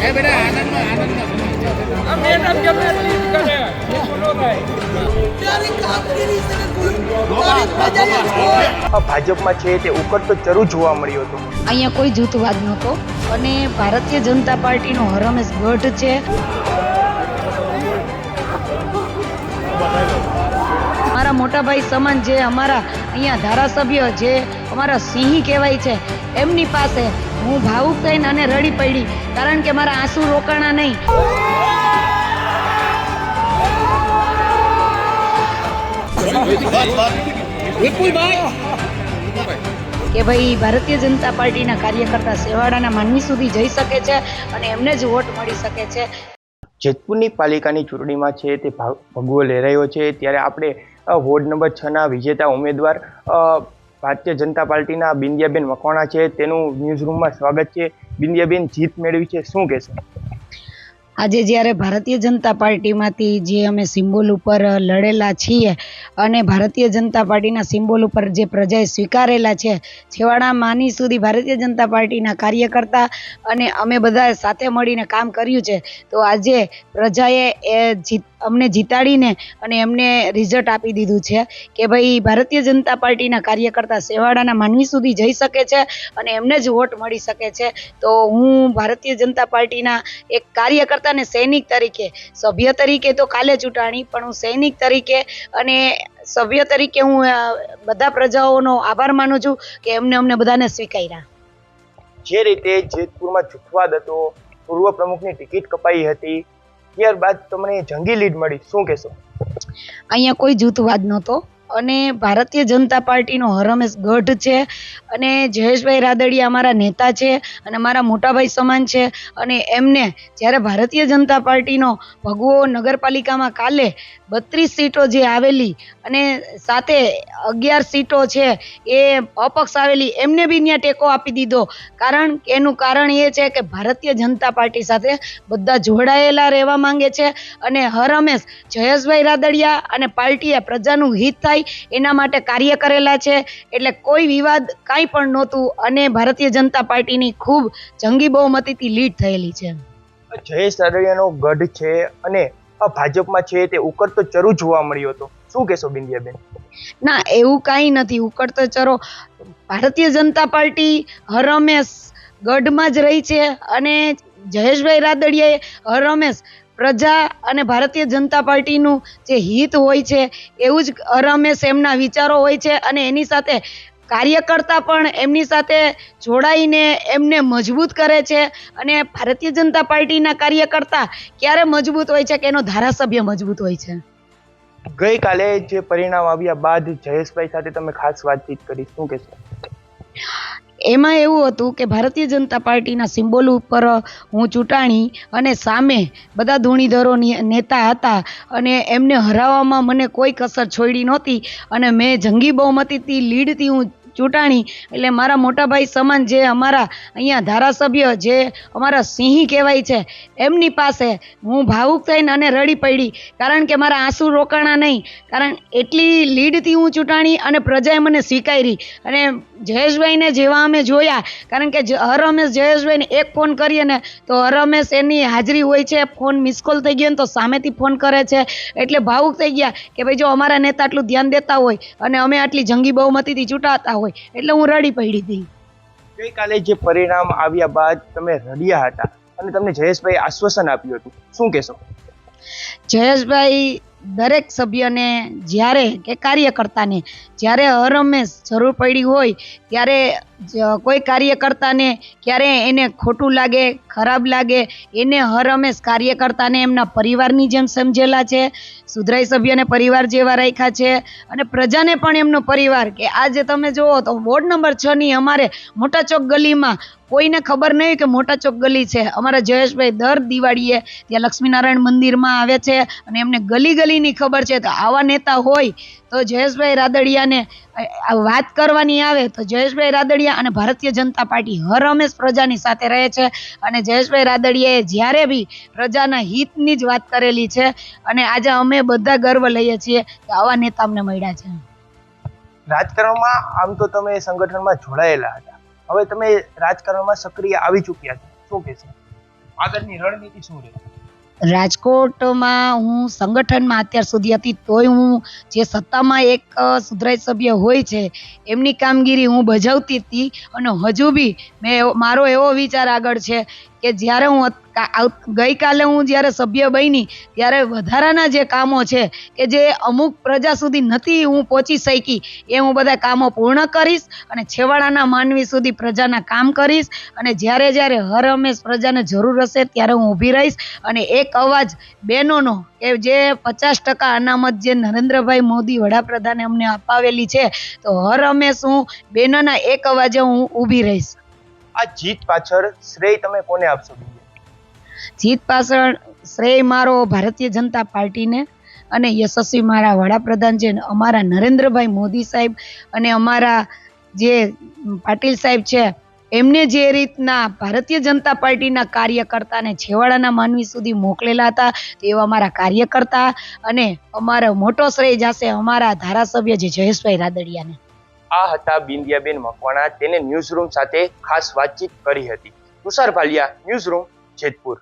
એ બેટા આનંદમાં આ મેડમ કેમ એટલી જ કરે એ બોલો ભાઈ ત્યારે કામગીરી ભાજપમાં છે તે ઉકળતો ચરુ જોવા મળ્યો હતો. અહીંયા કોઈ જૂથવાદ નહોતો અને ભારતીય જનતા પાર્ટીનો હરમેશ ગઢ છે. અમારા મોટાભાઈ સમાન જે અમારા અહીંયા ધારાસભ્ય જે અમારા સિંહ કહેવાય છે એમની પાસે હું ભાવુક થઈને અને રડી પડી, કારણ કે મારા આંસુ રોકાણા નહીં. કે ભાઈ ભારતીય જનતા પાર્ટીના કાર્યકર્તા છેવાડાના માનવી સુધી જઈ શકે છે અને એમને જ વોટ મળી શકે છે. જેતપુરની પાલિકાની ચૂંટણીમાં છે તે ભગવો લહેરાયો છે. ત્યારે આપણે વોર્ડ નંબર 6ના વિજેતા ઉમેદવાર ભારતીય જનતા પાર્ટીના બિંદિયાબેન મકવાણા છે, તેનું ન્યૂઝરૂમમાં સ્વાગત છે. બિંદિયાબેન, જીત મેળવી છે, શું કહેશો? આજે જ્યારે ભારતીય જનતા પાર્ટીમાંથી જે અમે સિમ્બોલ ઉપર લડેલા છીએ અને ભારતીય જનતા પાર્ટીના સિમ્બોલ ઉપર જે પ્રજાએ સ્વીકારેલા છે, છેવાડા માની સુધી ભારતીય જનતા પાર્ટીના કાર્યકર્તા અને અમે બધા સાથે મળીને કામ કર્યું છે, તો આજે પ્રજાએ અમને જીતાડીને અને એમને રિઝલ્ટ આપી દીધું છે કે ભાઈ ભારતીય જનતા પાર્ટીના કાર્યકર્તા છેવાડાના માનવી સુધી જઈ શકે છે અને એમને જ વોટ મળી શકે છે. તો હું ભારતીય જનતા પાર્ટીના એક કાર્યકર્તા અને સૈનિક તરીકે, સભ્ય તરીકે તો કાલે ચૂંટાણી, પણ હું સૈનિક તરીકે અને સભ્ય તરીકે હું બધા પ્રજાઓનો આભાર માનું છું કે અમને બધાને સ્વીકાર્યા. જે રીતે જેતપુરમાં જૂથવાદ હતો, પૂર્વ પ્રમુખની ટિકિટ કપાઈ હતી, ત્યારબાદ તમને જંગી લીડ મળી, શું કહેશો? અહીંયા કોઈ જૂથવાદ નહોતો અને ભારતીય જનતા પાર્ટીનો હરમેશ ગઢ છે અને જયેશભાઈ રાદડિયા અમારા નેતા છે અને મારા મોટાભાઈ સમાન છે. અને એમને જ્યારે ભારતીય જનતા પાર્ટીનો ભગવો નગરપાલિકામાં કાલે 32 સીટો જે આવેલી અને સાથે 11 સીટો છે એ અપક્ષ આવેલી, એમને બી ત્યાં ટેકો આપી દીધો. એનું કારણ એ છે કે ભારતીય જનતા પાર્ટી સાથે બધા જોડાયેલા રહેવા માંગે છે અને હરમેશ જયેશભાઈ રાદડિયા અને પાર્ટીએ પ્રજાનું હિત થાય એના માટે કાર્ય કરેલા છે. એટલે કોઈ વિવાદ કાંઈ પણ નહોતું અને ભારતીય જનતા પાર્ટીની ખૂબ જંગી બહુમતીથી લીડ થયેલી છે. જયેશ રાદડિયાનો ગઢ છે અને ભાજપમાં છે તે ઉકળતો ચરુ જોવા મળ્યો હતો, શું કહેશો બિંદિયાબેન? ના, એવું કાંઈ નથી. ઉકળતો ચરો ભારતીય જનતા પાર્ટી હરમેશ ગઢમાં જ રહી છે અને જયેશભાઈ રાદડિયાએ હરમેશ પ્રજા અને ભારતીય જનતા પાર્ટીનું જે હિત હોય છે એવું જ હરમેશ એમના વિચારો હોય છે અને એની સાથે કાર્યકર્તા પણ એમની સાથે જોડાઈને એમને મજબૂત કરે છે. અને ભારતીય જનતા પાર્ટીના કાર્યકર્તા ક્યારે મજબૂત હોય છે કે એનો ધારાસભ્ય મજબૂત હોય છે. ગઈકાલે જે પરિણામ આવ્યા બાદ જયેશભાઈ સાથે તમે ખાસ વાતચીત કરી, શું કહેશો? એમાં એવું હતું કે ભારતીય જનતા પાર્ટીના સિમ્બોલ ઉપર હું ચૂંટાણી અને સામે બધા ધૂણીધરો નેતા હતા અને એમને હરાવવામાં મને કોઈ કસર છોડી નહોતી અને મેં જંગી બહુમતીથી લીડથી હું ચૂંટાણી. એટલે મારા મોટાભાઈ સમાન જે અમારા અહીંયા ધારાસભ્ય જે અમારા સિંહ કહેવાય છે એમની પાસે હું ભાવુક થઈને અને રડી પડી, કારણ કે મારા આંસુ રોકાણા નહીં, કારણ એટલી લીડથી હું ચૂંટાણી અને પ્રજાએ મને સ્વીકારી. અને જયેશભાઈને જેવા અમે જોયા, કારણ કે હરમેશ જયેશભાઈને એક ફોન કરીએ ને તો હરમેશ એની હાજરી હોય છે, ફોન મિસકોલ થઈ ગયો ને તો સામેથી ફોન કરે છે. એટલે ભાવુક થઈ ગયા કે ભાઈ જો અમારા નેતા આટલું ધ્યાન દેતા હોય અને અમે આટલી જંગી બહુમતીથી ચૂંટાતા હોય, એટલે હું રડી પડી હતી. ગઈકાલે જે પરિણામ આવ્યા બાદ તમે રડ્યા હતા અને તમને જયેશભાઈ આશ્વાસન આપ્યું હતું, શું કહેશો? જયેશભાઈ દરેક સભ્યને જ્યારે કે કાર્યકર્તાને જ્યારે હરમેશ જરૂર પડી હોય ત્યારે કોઈ કાર્યકર્તાને ક્યારે એને ખોટું લાગે, ખરાબ લાગે, એને હરમેશ કાર્યકર્તાને એમના પરિવારની જેમ સમજેલા છે, સુધરાઈ સભ્યને પરિવાર જેવા રાખ્યા છે અને પ્રજાને પણ એમનો પરિવાર. કે આજે તમે જુઓ તો વોર્ડ નંબર 6ની અમારે મોટા ચોક ગલીમાં કોઈને ખબર નહીં કે મોટા ચોક ગલી છે. અમારા જયેશભાઈ દર દિવાળીએ ત્યાં લક્ષ્મીનારાયણ મંદિરમાં આવે છે અને એમને ગલી ગલીની ખબર છે. તો આવા નેતા હોય તો જયેશભાઈ રાદડિયાને વાત કરવાની આવે તો જયેશભાઈ રાદડિયા અને ભારતીય જનતા પાર્ટી હરમેશ પ્રજાની સાથે રહે છે અને જયેશભાઈ રાદડિયાએ જ્યારે બી પ્રજાના હિતની જ વાત કરેલી છે અને આજે અમે બધા ગર્વ લઈએ છીએ કે આવા નેતા અમને મળ્યા છે. રાજકારણમાં આમ તો તમે સંગઠનમાં જોડાયેલા હતા, હવે તમે રાજકારણમાં સક્રિય આવી ચૂક્યા છો, શું કહેશો? આગળની રણનીતિ શું રહે? રાજકોટમાં હું સંગઠનમાં અત્યાર સુધી હતી, તોય હું જે સત્તામાં એક સુધરાઈ સભ્ય હોય છે એમની કામગીરી હું બજાવતી હતી, અને હજુ બી મારો એવો વિચાર આગળ છે કે જ્યારે હું ગઈકાલે હું જ્યારે સભ્ય બની ત્યારે વધારાના જે કામો છે કે જે અમુક પ્રજા સુધી નથી હું પહોંચી શકી એ હું બધા કામો પૂર્ણ કરીશ, અને છેવાડાના માનવી સુધી પ્રજાના કામ કરીશ, અને જ્યારે જ્યારે હર હંમેશ પ્રજાને જરૂર હશે ત્યારે હું ઊભી રહીશ. અને એક અવાજ બહેનોનો કે જે 50% અનામત જે નરેન્દ્રભાઈ મોદી વડાપ્રધાને અમને અપાવેલી છે, તો હર હંમેશ હું બહેનોના એક અવાજે હું ઊભી રહીશ. આ જીત પાછળ શ્રેય તમે કોને આપશો? જીત પાછળ શ્રેય મારો ભારતીય જનતા પાર્ટીને અને યશસ્વી મારા વડાપ્રધાન છે અમારા નરેન્દ્રભાઈ મોદી સાહેબ, અને અમારા જે પાટીલ સાહેબ છે એમને જે રીતના ભારતીય જનતા પાર્ટીના કાર્યકર્તાને છેવાડાના માનવી સુધી મોકલેલા હતા તેવા અમારા કાર્યકર્તા, અને અમારો મોટો શ્રેય જશે અમારા ધારાસભ્ય જે જયેશભાઈ રાદડિયાને. આ હતા બિંદિયાબેન મકવાણા, તેને ન્યૂઝ રૂમ સાથે ખાસ વાતચીત કરી હતી. Tushar Bhalia, news room, Jetpur.